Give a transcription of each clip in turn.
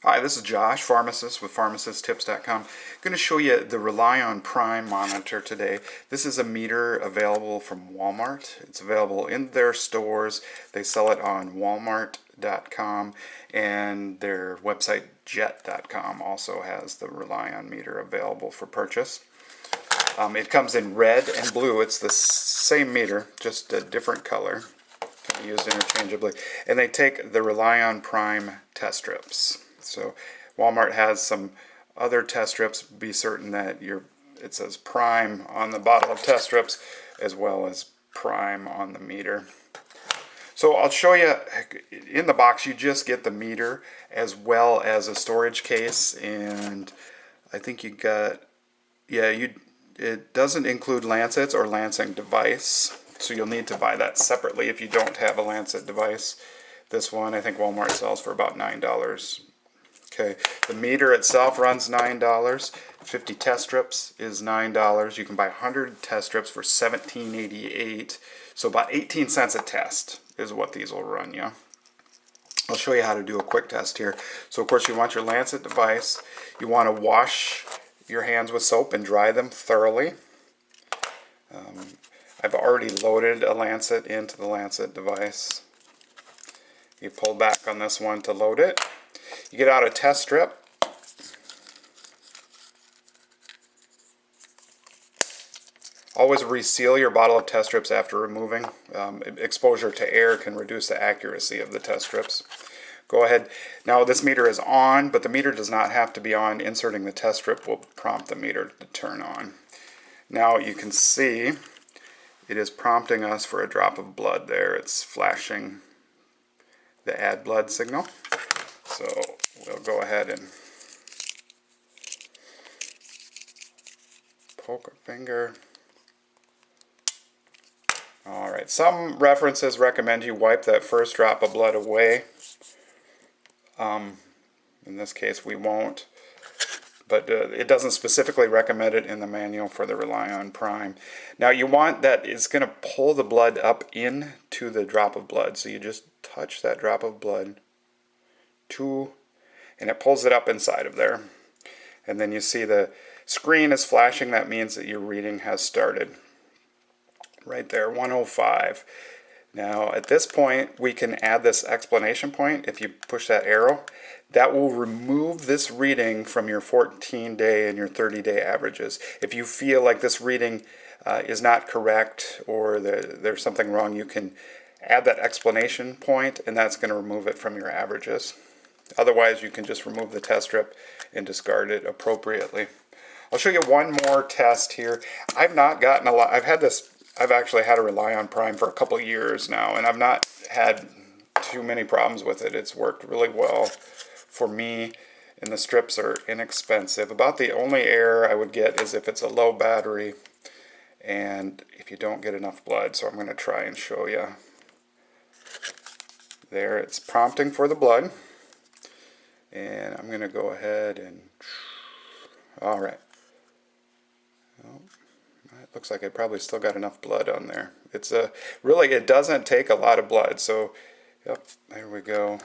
Hi, this is Josh, pharmacist with pharmacisttips.com. I'm going to show you the Relion Prime monitor today. This is a meter available from Walmart. It's available in their stores. They sell it on walmart.com, and their website jet.com also has the Relion meter available for purchase. It comes in red and blue. It's the same meter, just a different color. Can be used interchangeably. And they take the Relion Prime test strips. So Walmart has some other test strips. Be certain that it says Prime on the bottle of test strips as well as Prime on the meter. So I'll show you in the box. You just get the meter as well as a storage case, and I think you got, it doesn't include lancets or lancing device, so you'll need to buy that separately if you don't have a lancet device. This one I think Walmart sells for about $9. Okay, the meter itself runs $9. 50 test strips is $9. You can buy 100 test strips for $17.88. So about 18 cents a test is what these will run you. I'll show you how to do a quick test here. So of course you want your lancet device. You want to wash your hands with soap and dry them thoroughly. I've already loaded a lancet into the lancet device. You pull back on this one to load it. You get out a test strip. Always reseal your bottle of test strips after removing. Exposure to air can reduce the accuracy of the test strips. Go ahead. Now this meter is on, but the meter does not have to be on. Inserting the test strip will prompt the meter to turn on. Now you can see it is prompting us for a drop of blood there. It's flashing the add blood signal. So we'll go ahead and poke a finger. Alright, some references recommend you wipe that first drop of blood away. In this case we won't, but it doesn't specifically recommend it in the manual for the Relion Prime. Now you want that, it's going to pull the blood up into the drop of blood, so you just touch that drop of blood and it pulls it up inside of there. And then you see the screen is flashing. That means that your reading has started. Right there, 105. Now at this point we can add this explanation point. If you push that arrow, that will remove this reading from your 14-day and your 30-day averages. If you feel like this reading is not correct or there's something wrong, you can add that explanation point, and that's going to remove it from your averages. Otherwise, you can just remove the test strip and discard it appropriately. I'll show you one more test here. I've not gotten a lot. I've actually had a Relion Prime for a couple years now, and I've not had too many problems with it. It's worked really well for me, and the strips are inexpensive. About the only error I would get is if it's a low battery and if you don't get enough blood. So I'm going to try and show you. There, it's prompting for the blood. And I'm going to go ahead and, all right. Well, it looks like I probably still got enough blood on there. It's really, it doesn't take a lot of blood. So, yep, there we go.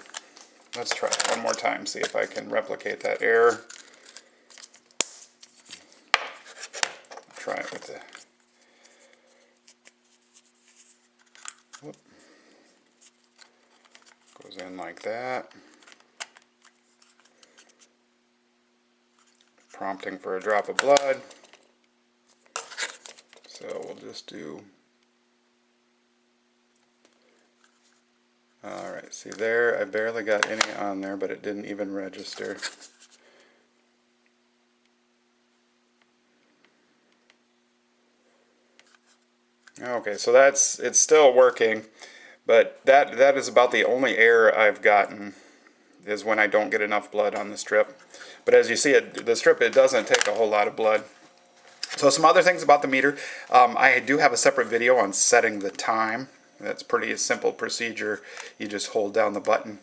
Let's try it one more time, see if I can replicate that error. Try it with the, whoop. Goes in like that. Prompting for a drop of blood. So we'll just do, alright, see there, I barely got any on there, but it didn't even register. Okay, so it's still working, but that is about the only error I've gotten, is when I don't get enough blood on the strip. But as you see, the strip, it doesn't take a whole lot of blood. So some other things about the meter. I do have a separate video on setting the time. That's pretty simple procedure. You just hold down the button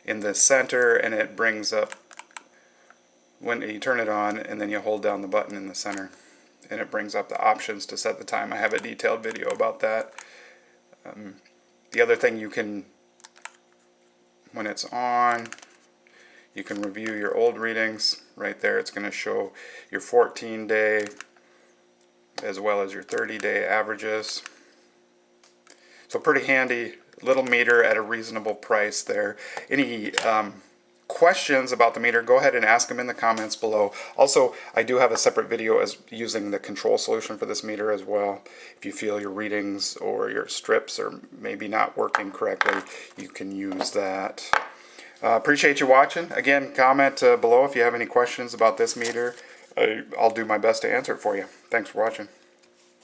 in the center and it brings up, when you turn it on, and then you hold down the button in the center and it brings up the options to set the time. I have a detailed video about that. The other thing, you can, when it's on, You can review your old readings right there. It's going to show your 14-day as well as your 30-day averages. So pretty handy little meter at a reasonable price there. Any questions about the meter, go ahead and ask them in the comments below. Also, I do have a separate video as using the control solution for this meter as well. If you feel your readings or your strips are maybe not working correctly, you can use that. Appreciate you watching. Again, comment below if you have any questions about this meter. I'll do my best to answer it for you. Thanks for watching.